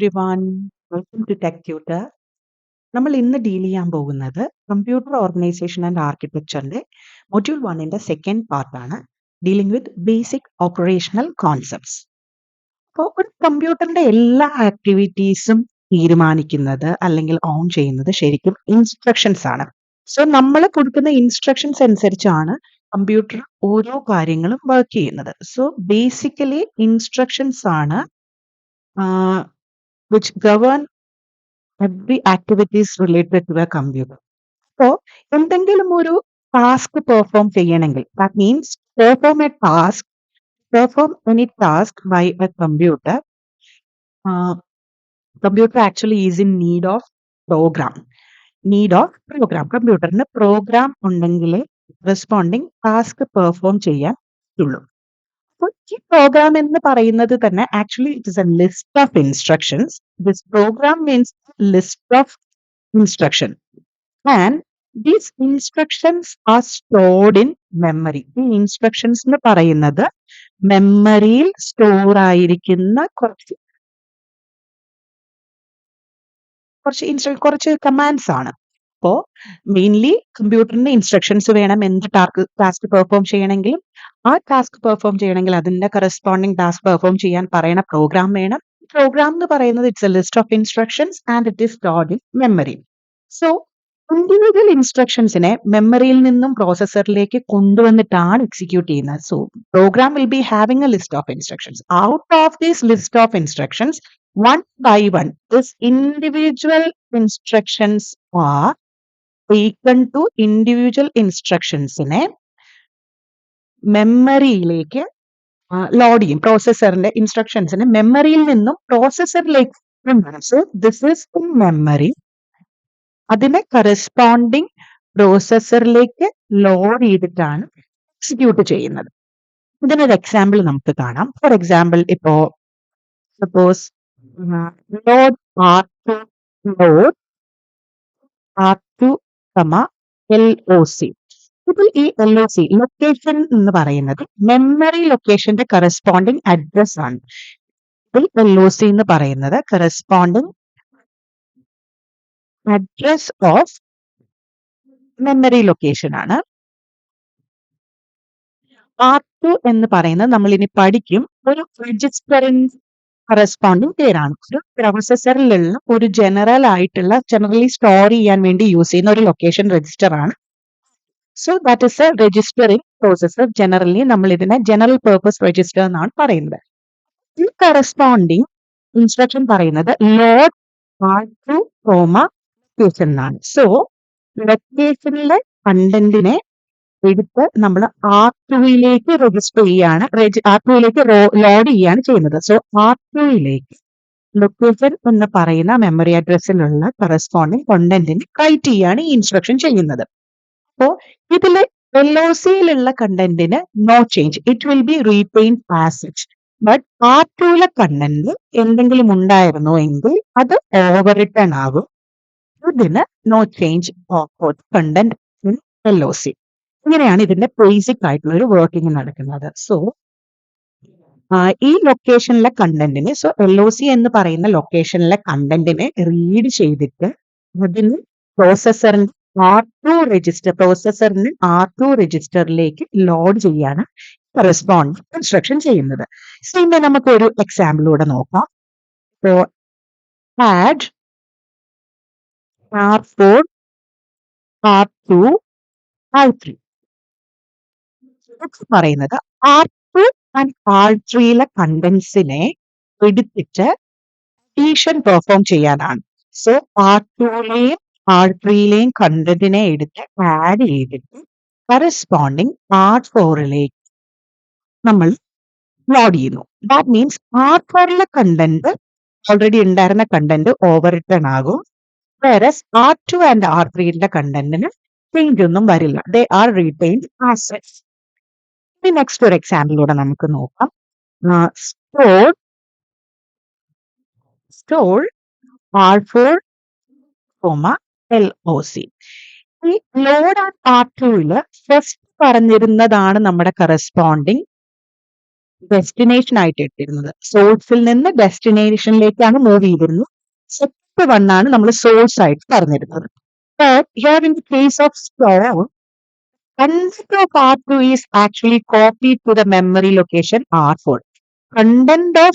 Everyone, welcome to tech tutor. നമ്മൾ ഇന്ന് deal ചെയ്യാൻ പോകുന്നത് കമ്പ്യൂട്ടർ ഓർഗനൈസേഷൻ ആൻഡ് ആർക്കിടെക്ചറിന്റെ മൊഡ്യൂൾ 1ന്റെ സെക്കൻഡ് പാർട്ടാണ്, dealing with basic operational concepts. അപ്പോൾ ഒരു കമ്പ്യൂട്ടറിന്റെ എല്ലാ ആക്ടിവിറ്റീസും തീരുമാനിക്കുന്നത് അല്ലെങ്കിൽ ഓൺ ചെയ്യുന്നത് ശരിക്കും ഇൻസ്ട്രക്ഷൻസ് ആണ്. സോ നമ്മൾ കൊടുക്കുന്ന ഇൻസ്ട്രക്ഷൻസ് അനുസരിച്ചാണ് കമ്പ്യൂട്ടർ ഓരോ കാര്യങ്ങളും വർക്ക് ചെയ്യുന്നത്. സോ ബേസിക്കലി ഇൻസ്ട്രക്ഷൻസ് ആണ് which govern every activities related to a computer. അപ്പോൾ എന്തെങ്കിലും ഒരു ടാസ്ക് പെർഫോം ചെയ്യണമെങ്കിൽ, that means perform any task by a computer, computer actually is in need of program. കമ്പ്യൂട്ടറിന് പ്രോഗ്രാം ഉണ്ടെങ്കിലേ റെസ്പോണ്ടിങ് ടാസ്ക് പെർഫോം ചെയ്യാൻ പറ്റുള്ളൂ. അപ്പോൾ ഈ പ്രോഗ്രാം എന്ന് പറയുന്നത് തന്നെ actually it is a list of instructions. This program means list of instruction and these instructions are stored in memory. ഈ ഇൻസ്ട്രക്ഷൻസ് എന്ന് പറയുന്നത് മെമ്മറിയിൽ സ്റ്റോർ ആയിരിക്കുന്ന കുറച്ച് കമാൻഡ്സ് ആണ്. അപ്പോൾ മെയിൻലി കമ്പ്യൂട്ടറിന് ഇൻസ്ട്രക്ഷൻസ് വേണം. എന്ത് ടാസ്ക് പെർഫോം ചെയ്യണമെങ്കിലും ആ ടാസ്ക് പെർഫോം ചെയ്യണമെങ്കിൽ അതിന്റെ കറസ്പോണ്ടിങ് ടാസ്ക് പെർഫോം ചെയ്യാൻ പറയുന്ന പ്രോഗ്രാം വേണം. പ്രോഗ്രാം എന്ന് പറയുന്നത് it's a list of instructions and it is stored in memory. So individual ഇൻസ്ട്രക്ഷൻസിനെ മെമ്മറിയിൽ നിന്നും പ്രോസസ്സറിലേക്ക് കൊണ്ടുവന്നിട്ടാണ് എക്സിക്യൂട്ട് ചെയ്യുന്നത്. So program will be having a list of instructions. Out of this list of instructions, one by one, this individual instructions are taken to individual instructionsനെ മെമ്മറിയിലേക്ക് load ചെയ്യും. പ്രോസസ്സറിന്റെ ഇൻസ്ട്രക്ഷൻസിനെ മെമ്മറിയിൽ നിന്നും പ്രോസസ്സറിലേക്ക് കൊണ്ടുവരും. So this is in memory. അതിനെ corresponding പ്രോസസ്സറിലേക്ക് load ചെയ്തിട്ടാണ് execute ചെയ്യുന്നത്. ഇതിനൊരു example നമുക്ക് കാണാം. ഫോർ എക്സാമ്പിൾ, ഇപ്പോ സപ്പോസ് load R2 LOC. ഇപ്പോൾ ഈ LOC ലൊക്കേഷൻ എന്ന് പറയുന്നത് മെമ്മറി ലൊക്കേഷന്റെ കറസ്പോണ്ടിങ് അഡ്രസ് ആണ്. ഇതിൽ LOC എന്ന് പറയുന്നത് corresponding address of memory location ആണ്. R2 എന്ന് പറയുന്നത് നമ്മൾ ഇനി പഠിക്കും ഒരു രജിസ്റ്ററിന്റെ കറസ്പോണ്ടിങ് പേരാണ്. ഒരു പ്രോസസ്സറിലുള്ള ഒരു ജനറലി സ്റ്റോർ ചെയ്യാൻ വേണ്ടി യൂസ് ചെയ്യുന്ന ഒരു ലൊക്കേഷൻ രജിസ്റ്റർ ആണ്. So that is A register in processor. Generally നമ്മൾ ഇതിനെ ജനറൽ പർപ്പസ് രജിസ്റ്റർ എന്നാണ് പറയുന്നത്. ഈ കറസ്പോണ്ടിങ് ഇൻസ്ട്രക്ഷൻ പറയുന്നത് ലോഡ് R2, ലൊക്കേഷൻ എന്നാണ്. സോ ലൊക്കേഷനിലെ കണ്ടന്റിനെ എടുത്ത് നമ്മൾ R2യിലേക്ക് രജിസ്റ്റർ ചെയ്യാണ്, R2യിലേക്ക് ലോഡ് ചെയ്യാണ് ചെയ്യുന്നത്. സോ R2യിലേക്ക് ലൊക്കേഷൻ എന്ന് പറയുന്ന മെമ്മറി അഡ്രസ്സിലുള്ള കറസ്പോണ്ടിങ് കണ്ടന്റിന് റൈറ്റ് ചെയ്യാണ് ഈ ഇൻസ്ട്രക്ഷൻ ചെയ്യുന്നത്. അപ്പോൾ ഇതിലെ LOCയിലുള്ള കണ്ടന്റിന് no change, it will be retained as such. But R2യിലെ കണ്ടന്റ് എന്തെങ്കിലും ഉണ്ടായിരുന്നോ എങ്കിൽ അത് ഓവർ റിട്ടേൺ ആകും. ഇതിന് no change of content in LOC. ഇങ്ങനെയാണ് ഇതിന്റെ ബേസിക് ആയിട്ടുള്ള ഒരു വർക്കിംഗ് നടക്കുന്നത്. സോ ഈ ലൊക്കേഷനിലെ കണ്ടന്റിനെ, സോ LOC എന്ന് പറയുന്ന ലൊക്കേഷനിലെ കണ്ടന്റിനെ റീഡ് ചെയ്തിട്ട് അതിന് പ്രോസസ്സറിന് R2 രജിസ്റ്ററിലേക്ക് ലോഡ് ചെയ്യാണ് കറസ്പോണ്ട് ഇൻസ്ട്രക്ഷൻ ചെയ്യുന്നത്. സോ ഇന്ന് നമുക്ക് ഒരു എക്സാമ്പിളൂടെ നോക്കാം. So add R4 R2 R3 പറയുന്നത് R2 ആൻഡ് R3യിലെ കണ്ടന്റ്സിനെ എടുത്തിട്ട് അഡീഷൻ പെർഫോം ചെയ്യാനാണ്. സോ R2യിലെയും R3യിലെയും കണ്ടന്റിനെ എടുത്ത് ആഡ് ചെയ്തിട്ട് കറസ്പോണ്ടിങ് R4യിലേക്ക് നമ്മൾ ലോഡ് ചെയ്യുന്നു. ദാറ്റ് മീൻസ് R4യിലെ കണ്ടന്റ് ഓൾറെഡി ഉണ്ടായിരുന്ന കണ്ടന്റ് ഓവർ റിട്ടേൺ ആകും. വേറസ് R2 ആൻഡ് R3യുടെ കണ്ടന്റിന് ചേഞ്ച് ഒന്നും വരില്ല. They are retained as such. ഇനി നെക്സ്റ്റ് ഒരു എക്സാമ്പിളൂടെ നമുക്ക് നോക്കാം. Store R4, LOC. ഈ ലോഡ് ആൻഡ് R2യില് ഫസ്റ്റ് പറഞ്ഞിരുന്നതാണ് നമ്മുടെ കറസ്പോണ്ടിങ് ഡെസ്റ്റിനേഷൻ ആയിട്ട് എടുത്തിരുന്നത്. സോഴ്സിൽ നിന്ന് ഡെസ്റ്റിനേഷനിലേക്കാണ് മൂവ് ചെയ്തിരുന്നത്. സ്റ്റെപ്പ് 1 ആണ് നമ്മൾ സോഴ്സ് ആയിട്ട് പറഞ്ഞിരുന്നത്. But here in the case of store, content of R2 is actually copied to the memory location R4. Content of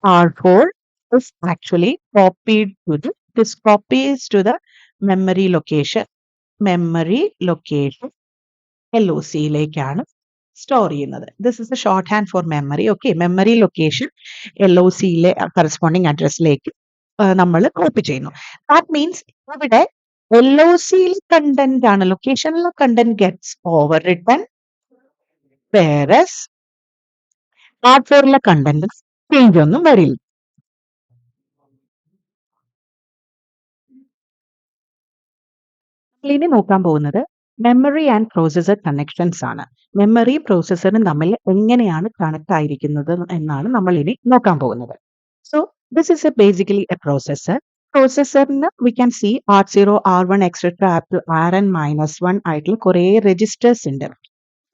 R4 is actually copied to the this copies to the memory location LOC യിലേക്കാണ് store ചെയ്യുന്നത്. This is a shorthand for memory. Okay, memory location LOC യിലെ corresponding അഡ്രസ്സിലേക്ക് നമ്മൾ copy ചെയ്യുന്നു. That means ഇവിടെ LOC യിലെ content ആണ്, ലൊക്കേഷനിലെ content gets overwritten, whereas R4 ലെ കണ്ടന്റ് ചേഞ്ച് ഒന്നും വരില്ല. ഇനി നോക്കാൻ പോകുന്നത് മെമ്മറി ആൻഡ് പ്രോസസർ കണക്ഷൻസ് ആണ്. മെമ്മറി പ്രോസസറും തമ്മിൽ എങ്ങനെയാണ് കണക്ട് ആയിരിക്കുന്നത് എന്നാണ് നമ്മൾ ഇനി നോക്കാൻ പോകുന്നത്. So this is basically a processor. പ്രോസസറിന് we can see R0, R1 etcetera up to Rn-1 ആയിട്ടുള്ള കുറേ രജിസ്റ്റേഴ്സ് ഉണ്ട്.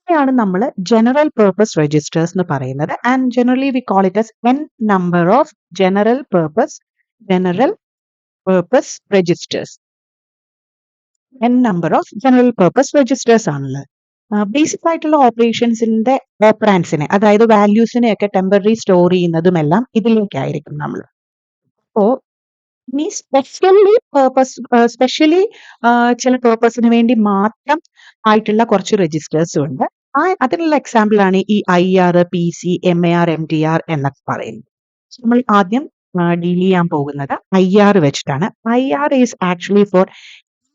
ഇവയാണ് നമ്മൾ ജനറൽ പേർപ്പസ് രജിസ്റ്റേഴ്സ് എന്ന് പറയുന്നത്. And generally we call it as n number of general purpose registers. n number of general purpose registers ആണുള്ളത്. Basic ആയിട്ടുള്ള ഓപ്പറേഷൻസിന്റെ ഓപ്പറാൻസിനെ, അതായത് വാല്യൂസിനെ ഒക്കെ ടെമ്പററി സ്റ്റോർ ചെയ്യുന്നതുമെല്ലാം ഇതിലേക്കായിരിക്കും നമ്മൾ. അപ്പോ ഇനി സ്പെഷ്യലി ചില പേർപ്പസിന് വേണ്ടി മാത്രം ആയിട്ടുള്ള കുറച്ച് രജിസ്റ്റേഴ്സും ഉണ്ട്. അതിനുള്ള എക്സാമ്പിൾ ആണ് ഈ IR, PC, MAR, MTR എന്നൊക്കെ പറയുന്നത്. നമ്മൾ ആദ്യം ഡീൽ ചെയ്യാൻ പോകുന്നത് IR വെച്ചിട്ടാണ്. IR is actually for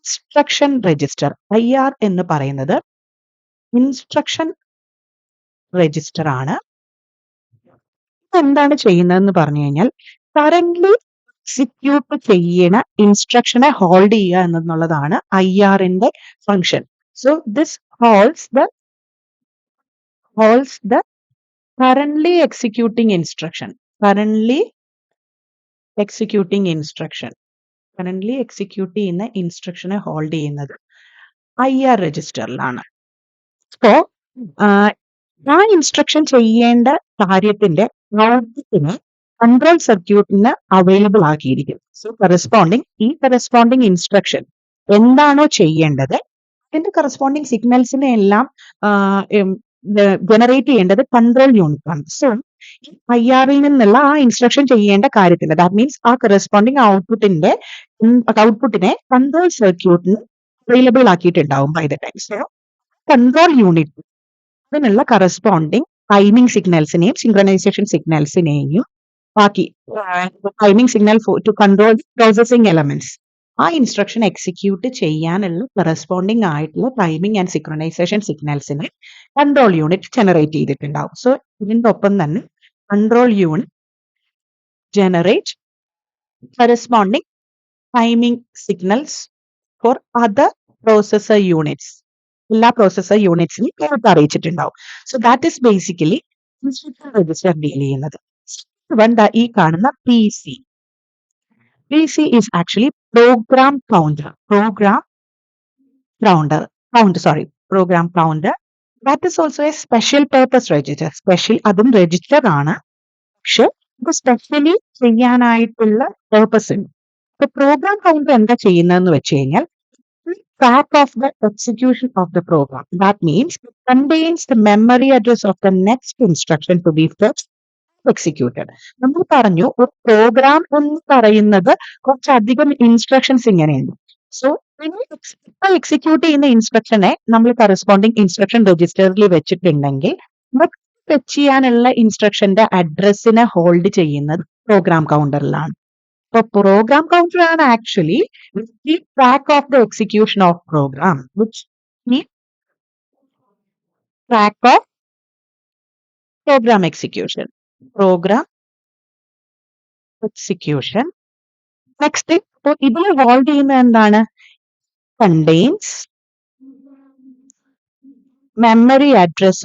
instruction register. IR എന്ന് പറയുന്നത് ഇൻസ്ട്രക്ഷൻ രജിസ്റ്റർ ആണ്. എന്താണ് ചെയ്യുന്നതെന്ന് പറഞ്ഞു കഴിഞ്ഞാൽ കറന്റ്ലി എക്സിക്യൂട്ട് ചെയ്യുന്ന ഇൻസ്ട്രക്ഷനെ ഹോൾഡ് ചെയ്യുക എന്നുള്ളതാണ് IRന്റെ function. So this holds the currently executing instruction. Currently execute ചെയ്യുന്ന ഇൻസ്ട്രക്ഷനെ ഹോൾഡ് ചെയ്യുന്നത് IR രജിസ്റ്ററിലാണ്. അപ്പോ ആ ഇൻസ്ട്രക്ഷൻ ചെയ്യേണ്ട കാര്യത്തിന്റെ ഔട്ട്പുട്ടിന് കൺട്രോൾ സർക്യൂട്ടിന് അവൈലബിൾ ആക്കിയിരിക്കും. സോ കറസ്പോണ്ടിങ് ഇൻസ്ട്രക്ഷൻ എന്താണോ ചെയ്യേണ്ടത് അതിന്റെ കറസ്പോണ്ടിങ് സിഗ്നൽസിനെ എല്ലാം ജനറേറ്റ് ചെയ്യേണ്ടത് കൺട്രോൾ യൂണിറ്റ് ആണ്. സോ IRൽ നിന്നുള്ള ആ ഇൻസ്ട്രക്ഷൻ ചെയ്യേണ്ട കാര്യത്തിന്, ദാറ്റ് മീൻസ് ആ കറസ്പോണ്ടിങ് ഔട്ട്പുട്ടിനെ കൺട്രോൾ സർക്യൂട്ടിന് അവൈലബിൾ ആക്കിയിട്ടുണ്ടാവും by the time. So control unit അതിനുള്ള കറസ്പോണ്ടിങ് ടൈമിംഗ് സിഗ്നൽസിനെയും സിങ്ക്രണൈസേഷൻ സിഗ്നൽസിനെയും ബാക്കി timing signal to control processing elements, ആ ഇൻസ്ട്രക്ഷൻ എക്സിക്യൂട്ട് ചെയ്യാനുള്ള കറസ്പോണ്ടിങ് ആയിട്ടുള്ള ടൈമിംഗ് ആൻഡ് സിങ്ക്രണൈസേഷൻ സിഗ്നൽസിനെ കൺട്രോൾ യൂണിറ്റ് ജനറേറ്റ് ചെയ്തിട്ടുണ്ടാവും. സോ ഇതിന്റെ ഒപ്പം തന്നെ control unit generate corresponding timing signals for other processor units. എല്ലാ പ്രോസസർ യൂണിറ്റ്സിനും കേട്ട് അറിയിച്ചിട്ടുണ്ടാവും. So that is basically instruction register deal ചെയ്യുന്നത്. ഈ കാണുന്ന PC is actually program counter. That is also a special purpose register. അതും രജിസ്റ്റർ ആണ്, പക്ഷെ ഇത് സ്പെഷ്യലി ചെയ്യാനായിട്ടുള്ള പേർപ്പസ് ഉണ്ട്. ഇപ്പൊ പ്രോഗ്രാം കൗണ്ടർ എന്താ ചെയ്യുന്നതെന്ന് വെച്ച് കഴിഞ്ഞാൽ track of the execution of the program. That means it contains the memory address of the next instruction to be fetched executed. നമ്മൾ പറഞ്ഞു ഒരു പ്രോഗ്രാം എന്ന് പറയുന്നത് കുറച്ചധികം ഇൻസ്ട്രക്ഷൻസ് ഇങ്ങനെയുണ്ട്. സോ ഇപ്പൊ എക്സിക്യൂട്ട് ചെയ്യുന്ന ഇൻസ്ട്രക്ഷനെ നമ്മൾ കറസ്പോണ്ടിങ് ഇൻസ്ട്രക്ഷൻ രജിസ്റ്ററിൽ വെച്ചിട്ടുണ്ടെങ്കിൽ ഫെച്ച് ചെയ്യാനുള്ള ഇൻസ്ട്രക്ഷന്റെ അഡ്രസ്സിനെ ഹോൾഡ് ചെയ്യുന്നത് പ്രോഗ്രാം കൗണ്ടറിലാണ്. അപ്പൊ പ്രോഗ്രാം കൗണ്ടർ ആണ് actually track of the execution of program, which track of program execution. Next, ഇപ്പോൾ ഇതിൽ ഹോൾഡ് ചെയ്യുന്ന എന്താണ്? Contains memory address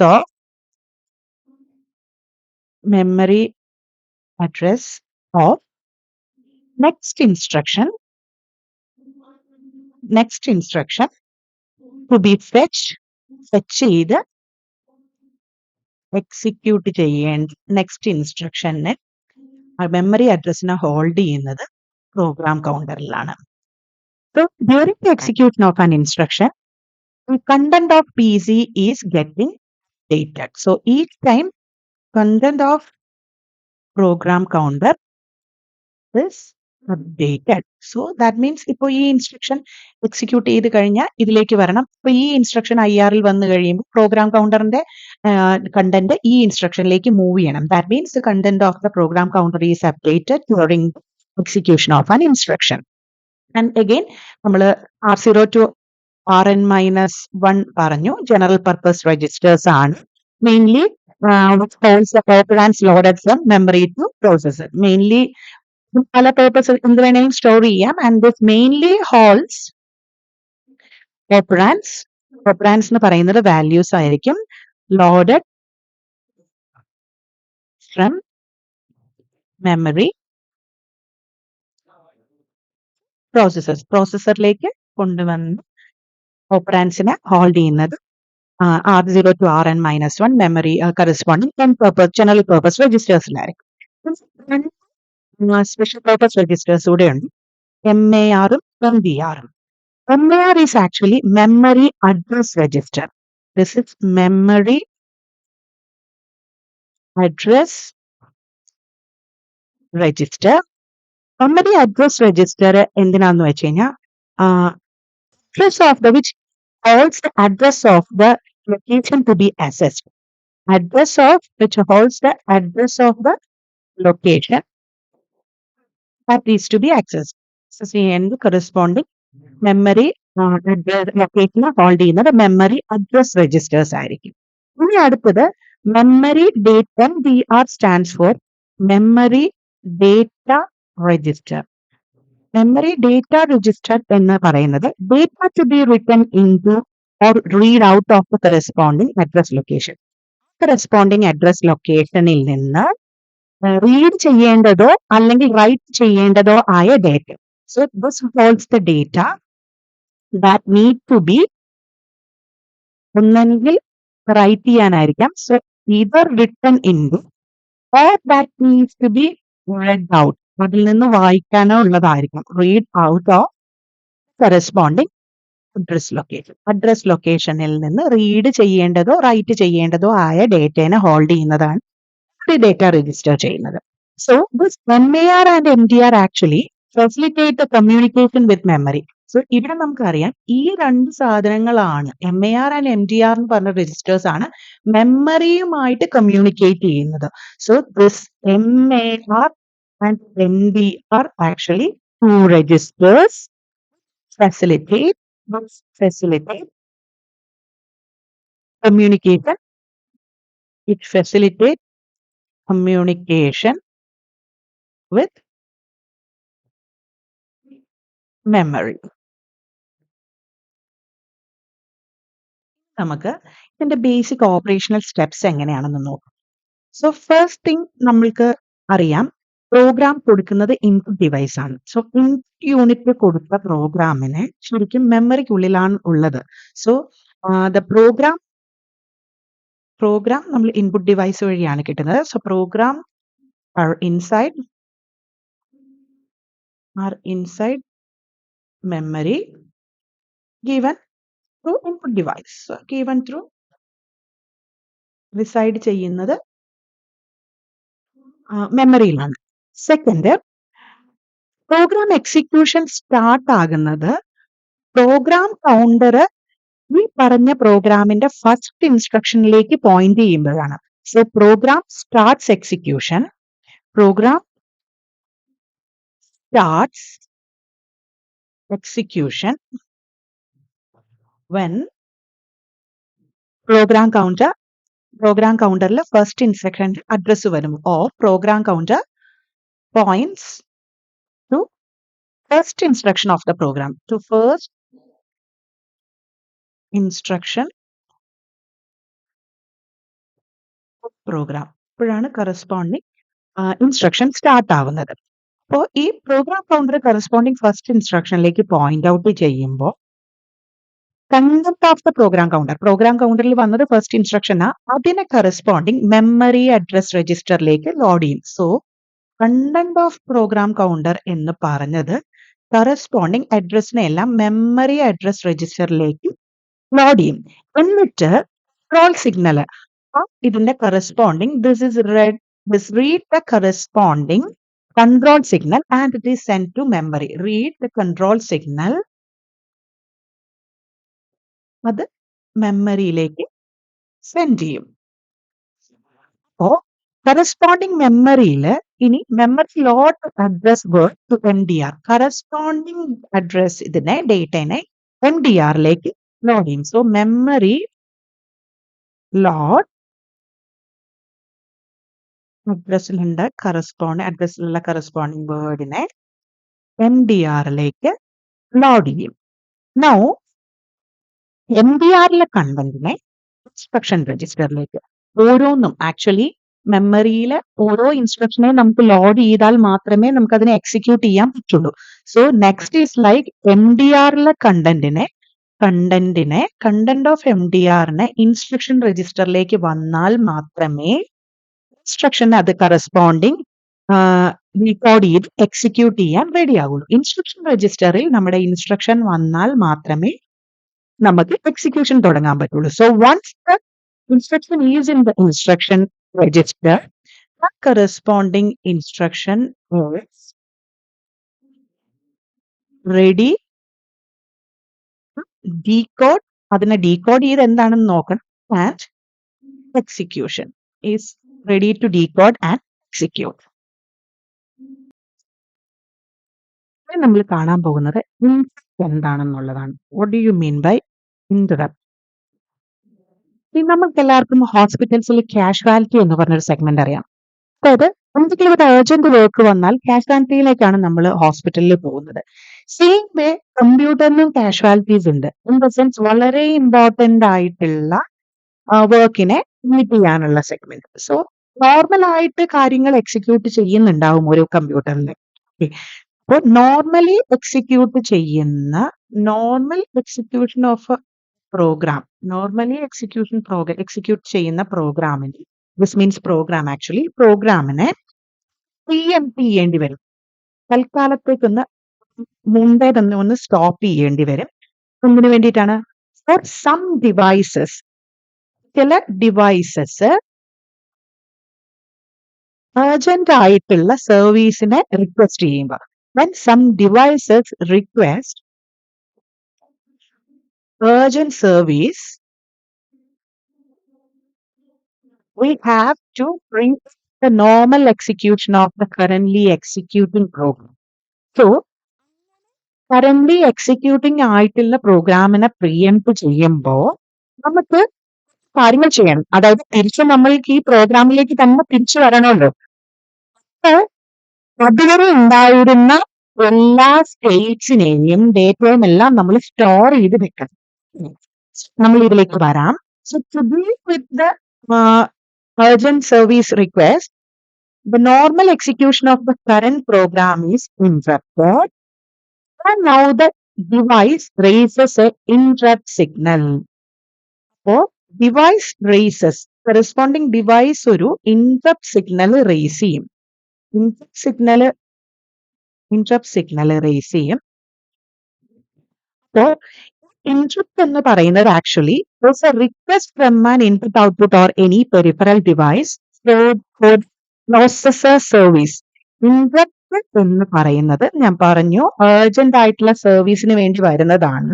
of next instruction to be fetch ചെയ്ത് എക്സിക്യൂട്ട് ചെയ്യേണ്ട നെക്സ്റ്റ് ഇൻസ്ട്രക്ഷനെ മെമ്മറി അഡ്രസ്സിനെ ഹോൾഡ് ചെയ്യുന്നത് program കൗണ്ടറിലാണ്. So during the execution of an instruction, the content of PC is getting updated. So each time content of program counter is updated. So that means ഇപ്പോൾ ഈ instruction execute ചെയ്ത് കഴിഞ്ഞാൽ ഇതിലേക്ക് വരണം. അപ്പോൾ ഈ instruction IR ൽ വന്നു കഴിയുമ്പോൾ പ്രോഗ്രാം കൗണ്ടറിന്റെ കണ്ടന്റ് ഈ ഇൻസ്ട്രക്ഷനിലേക്ക് മൂവ് ചെയ്യണം. That means the content of the program counter is updated during execution of an instruction. And again നമ്മൾ R0 to Rn-1 പറഞ്ഞു. ജനറൽ പർപ്പസ് രജിസ്റ്റേഴ്സ് ആണ്. Mainly which holds the operands loaded from memory to processor. Mainly പല purpose എന്ത് വേണമെങ്കിലും store ചെയ്യാം. And this mainly holds operands. Operands എന്ന് പറയുന്നത് values ആയിരിക്കും. Loaded from memory processors. പ്രോസസ്സറിലേക്ക് കൊണ്ടുവന്ന് ഓപ്പറാൻസിനെ ഹോൾഡ് ചെയ്യുന്നത് R0 to Rn-1 memory corresponding general purpose രജിസ്റ്റേഴ്സിലായിരിക്കും. സ്പെഷ്യൽ പർപ്പസ് രജിസ്റ്റേഴ്സ് കൂടെ ഉണ്ട്, MAR-ഉം MVR-ഉം. MAR is actually memory address register. This is memory address register. Memory address register എന്തിനാന്ന് വെച്ച് കഴിഞ്ഞാൽ address of the which holds the address of the location to be accessed. Address of which holds the address of the location that is to be accessed. So ചെയ്യേണ്ട corresponding memory ലൊക്കേഷനെ hold ചെയ്യുന്നത് memory address registers ആയിരിക്കും. ഇനി അടുത്തത് memory data. MDR stands for memory data register. Memory data register എന്ന് പറയുന്നത് data to be written into or read out of the corresponding address location. Corresponding address ലൊക്കേഷനിൽ നിന്ന് read ചെയ്യേണ്ടതോ അല്ലെങ്കിൽ write ചെയ്യേണ്ടതോ ആയ data. So this holds the data that need to be ഒന്നെങ്കിൽ right ചെയ്യാനായിരിക്കാം. So either written into or that needs to be read out. അതിൽ നിന്ന് വായിക്കാനോ ഉള്ളതായിരിക്കും. Read out of corresponding address location. Address ലൊക്കേഷനിൽ നിന്ന് റീഡ് ചെയ്യേണ്ടതോ റൈറ്റ് ചെയ്യേണ്ടതോ ആയ ഡേറ്റനെ hold ചെയ്യുന്നതാണ് ഡേറ്റ രജിസ്റ്റർ ചെയ്യുന്നത്. So this MAR and MDR actually facilitate the communication with memory. So ഇവിടെ നമുക്കറിയാം ഈ രണ്ട് സാധനങ്ങളാണ് MAR and MDR എന്ന് പറഞ്ഞ രജിസ്റ്റേഴ്സ് ആണ് മെമ്മറിയുമായിട്ട് കമ്മ്യൂണിക്കേറ്റ് ചെയ്യുന്നത്. So this MAR and MDR actually two registers facilitate communication. It facilitates communication with memory. നമുക്ക് ഇതിന്റെ ബേസിക് ഓപ്പറേഷണൽ സ്റ്റെപ്സ് എങ്ങനെയാണെന്ന് നോക്കാം. സോ ഫസ്റ്റ് തിങ് നമ്മൾക്ക് അറിയാം പ്രോഗ്രാം കൊടുക്കുന്നത് ഇൻപുട്ട് ഡിവൈസ് ആണ്. സോ ഇൻപുട്ട് യൂണിറ്റ് കൊടുത്ത പ്രോഗ്രാമിനെ ശരിക്കും മെമ്മറിക്കുള്ളിലാണ് ഉള്ളത്. സോ ദ പ്രോഗ്രാം നമ്മൾ ഇൻപുട്ട് ഡിവൈസ് വഴിയാണ് കിട്ടുന്നത്. So program are inside memory given through input device. So given through reside ചെയ്യുന്നത് മെമ്മറിയിലാണ്. സെക്കൻഡ്, പ്രോഗ്രാം എക്സിക്യൂഷൻ സ്റ്റാർട്ട് ആകുന്നത് പ്രോഗ്രാം കൗണ്ടർ ഈ പറഞ്ഞ പ്രോഗ്രാമിന്റെ ഫസ്റ്റ് ഇൻസ്ട്രക്ഷനിലേക്ക് പോയിന്റ് ചെയ്യുമ്പോഴാണ്. So program starts execution. Program starts execution when program counter first instruction address varum or program counter points to first instruction of the program, to first instruction of program. ഇപ്പോഴാണ് corresponding instruction start ആവുന്നത്. അപ്പോൾ ഈ program counter corresponding first ഇൻസ്ട്രക്ഷനിലേക്ക് point out ചെയ്യുമ്പോൾ content of the program കൗണ്ടറിൽ വന്നത് first instruction അതിനെ corresponding memory address രജിസ്റ്ററിലേക്ക് ലോഡ് ചെയ്യും. So content of program counter എന്ന് പറഞ്ഞത് കറസ്പോണ്ടിങ് അഡ്രസ്സിനെ എല്ലാം മെമ്മറി അഡ്രസ് രജിസ്റ്ററിലേക്ക് ലോഡ് ചെയ്യും. എന്നിട്ട് കൺട്രോൾ സിഗ്നൽ ഇതിന്റെ corresponding this read the corresponding control signal and it is sent to memory. Read the control signal, അത് മെമ്മറിയിലേക്ക് സെൻഡ് ചെയ്യും. അപ്പോ കറസ്പോണ്ടിങ് മെമ്മറിയിൽ ഇനി memory load address word to MDR. Corresponding address ഇതിനെ ഡേറ്റനെ MDRലേക്ക് ലോഡ് ചെയ്യും. സോ മെമ്മറി ലോഡ് അഡ്രസ്സിലുള്ള കറസ്പോണ്ടിങ് വേർഡിനെ MDRലേക്ക് ലോഡ് ചെയ്യും. നൗ MDRലെ കണ്ടന്റിനെ ഇൻസ്ട്രക്ഷൻ രജിസ്റ്ററിലേക്ക് ഓരോന്നും ആക്ച്വലി മെമ്മറിയിലെ ഓരോ ഇൻസ്ട്രക്ഷനെ നമുക്ക് ലോഡ് ചെയ്താൽ മാത്രമേ നമുക്ക് അതിനെ എക്സിക്യൂട്ട് ചെയ്യാൻ പറ്റുള്ളൂ. സോ നെക്സ്റ്റ് ഈസ് ലൈക്ക് MDRലെ കണ്ടന്റ് ഓഫ് MDRനെ ഇൻസ്ട്രക്ഷൻ രജിസ്റ്ററിലേക്ക് വന്നാൽ മാത്രമേ ഇൻസ്ട്രക്ഷന് അത് കറസ്പോണ്ടിങ് റെക്കോർഡ് ചെയ്ത് എക്സിക്യൂട്ട് ചെയ്യാൻ റെഡി ആകുള്ളൂ. ഇൻസ്ട്രക്ഷൻ രജിസ്റ്ററിൽ നമ്മുടെ ഇൻസ്ട്രക്ഷൻ വന്നാൽ മാത്രമേ നമുക്ക് എക്സിക്യൂഷൻ തുടങ്ങാൻ പറ്റുള്ളൂ. So once the instruction is in the instruction register, the corresponding instruction is ready to decode. അതിനെ ഡീകോഡ് ചെയ്ത് എന്താണെന്ന് നോക്കണം. And execution is ready to decode and execute. നമ്മൾ കാണാൻ പോകുന്നത് ഇന്ററപ്റ്റ് എന്താണെന്നുള്ളതാണ്. What do you mean by interrupt? നമുക്ക് എല്ലാവർക്കും ഹോസ്പിറ്റൽസിൽ കാഷ്വാലിറ്റി എന്ന് പറഞ്ഞൊരു സെഗ്മെന്റ് അറിയാം. അതായത് എന്തെങ്കിലും ഒരു അർജന്റ് വർക്ക് വന്നാൽ കാഷ്വാലിറ്റിയിലേക്കാണ് നമ്മൾ ഹോസ്പിറ്റലിൽ പോകുന്നത്. സെയിം വേ കമ്പ്യൂട്ടറിനും കാഷ്വാലിറ്റീസ് ഉണ്ട്. ഇൻ ദ സെൻസ് വളരെ ഇമ്പോർട്ടന്റ് ആയിട്ടുള്ള വർക്കിനെ മീറ്റ് ചെയ്യാനുള്ള സെഗ്മെന്റ്. സോ നോർമൽ ആയിട്ട് കാര്യങ്ങൾ എക്സിക്യൂട്ട് ചെയ്യുന്നുണ്ടാവും ഒരു കമ്പ്യൂട്ടറിൽ. അപ്പോൾ normal execution of program, execute ചെയ്യുന്ന പ്രോഗ്രാമിന്, ദിസ് മീൻസ് പ്രോഗ്രാമിനെ പ്രീഎംപ്റ്റ് ചെയ്യേണ്ടി വരും. തൽക്കാലത്തേക്കൊന്ന് മുമ്പേ തന്നെ ഒന്ന് സ്റ്റോപ്പ് ചെയ്യേണ്ടി വരും. എന്തിനു വേണ്ടിയിട്ടാണ്? ഫോർ സം ഡിവൈസസ്, ചില ഡിവൈസസ് അർജന്റ് ആയിട്ടുള്ള സർവീസിനെ റിക്വസ്റ്റ് ചെയ്യുമ്പോൾ, when some devices request urgent service, we have to bring the normal execution of the currently executing program. So, currently executing ആയിട്ടുള്ള പ്രോഗ്രാമിനെ പ്രീഎംപ്റ്റ് ചെയ്യുമ്പോൾ നമുക്ക് കാര്യങ്ങൾ ചെയ്യണം. അതായത് തിരിച്ച് നമ്മൾക്ക് ഈ പ്രോഗ്രാമിലേക്ക് തന്നെ തിരിച്ചു വരണമല്ലോ. അതുവരെ ഉണ്ടായിരുന്ന എല്ലാ സ്റ്റേറ്റ്സിനെയും ഡേറ്റയും എല്ലാം നമ്മൾ സ്റ്റോർ ചെയ്ത് വെക്കണം. നമ്മൾ ഇതിലേക്ക് വരാം. So to deal with the urgent service request, the normal execution of the current program is interrupted, and now the device raises a interrupt signal. So, device raises, corresponding device ഒരു interrupt signal raise ചെയ്യും. interrupt signal raise ചെയ്യും. So, interrupt എന്ന് പറയുന്നത് actually is a request from an input output or any peripheral device for processor service. Interrupt എന്ന് പറയുന്നത് ഞാൻ പറഞ്ഞു urgent ആയിട്ടുള്ള സർവീസിന് വേണ്ടി വരുന്നതാണ്.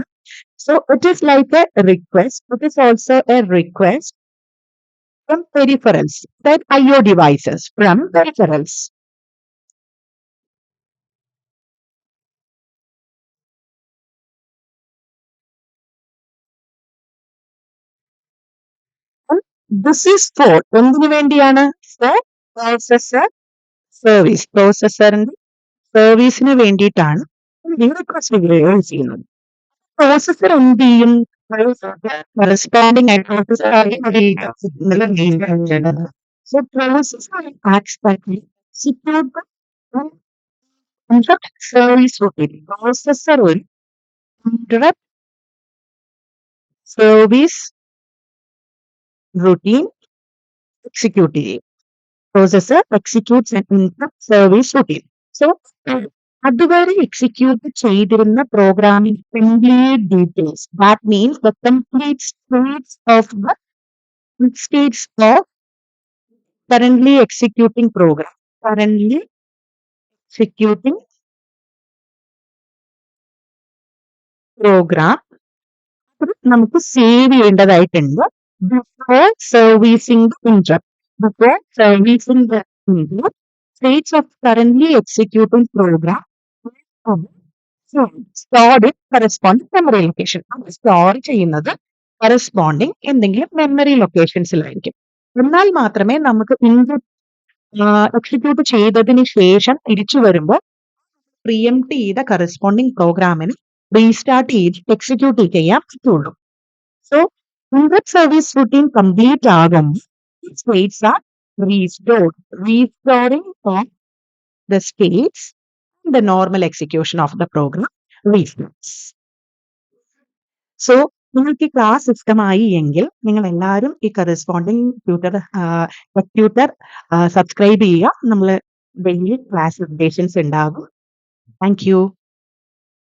So it is like a request. It is also a request from peripherals, that IO devices from peripherals. This is for എന്തിനു വേണ്ടിയാണ്? For processor service. പ്രോസസറിന്റെ സർവീസിന് വേണ്ടിയിട്ടാണ് റിക്വസ്റ്റ് ചെയ്യുന്നത്. പ്രോസസർ എന്ത് ചെയ്യും? കറസ്പോണ്ടിങ് ആയിട്ടുള്ള So processor acts like execute the interrupt service routine. Processor will interrupt service routine executive. Processor executes an interrupt service routine. So, അതുവരെ execute ചെയ്തിരുന്ന programming complete details that means the complete States of currently executing program. Currently executing program നമുക്ക് save ചെയ്യേണ്ടതായിട്ടുണ്ട് before servicing the interrupt. Before servicing the interrupt, states of currently executing program stored in corresponding memory location. അത് store ചെയ്യുന്നത് corresponding എന്തെങ്കിലും memory ലൊക്കേഷൻസിലായിരിക്കും. എന്നാൽ മാത്രമേ നമുക്ക് execute ചെയ്തതിന് ശേഷം തിരിച്ചു വരുമ്പോൾ പ്രിയംപ്റ്റ് ചെയ്ത കറസ്പോണ്ടിങ് പ്രോഗ്രാമിന് റീസ്റ്റാർട്ട് ചെയ്ത് എക്സിക്യൂട്ട് ചെയ്യാൻ പറ്റുള്ളൂ. So interrupt service routine complete ആകുമ്പോൾ states are restoring of the states, the normal execution of the program restarts. So നിങ്ങൾക്ക് ഈ ക്ലാസ് ഇഷ്ടമായി എങ്കിൽ നിങ്ങൾ എല്ലാവരും ഈ കറസ്പോണ്ടിങ് ട്യൂട്ടർ സബ്സ്ക്രൈബ് ചെയ്യുക. നമ്മൾ ഡെയിലി ക്ലാസ് അപ്ഡേഷൻസ് ഉണ്ടാകും. Thank you.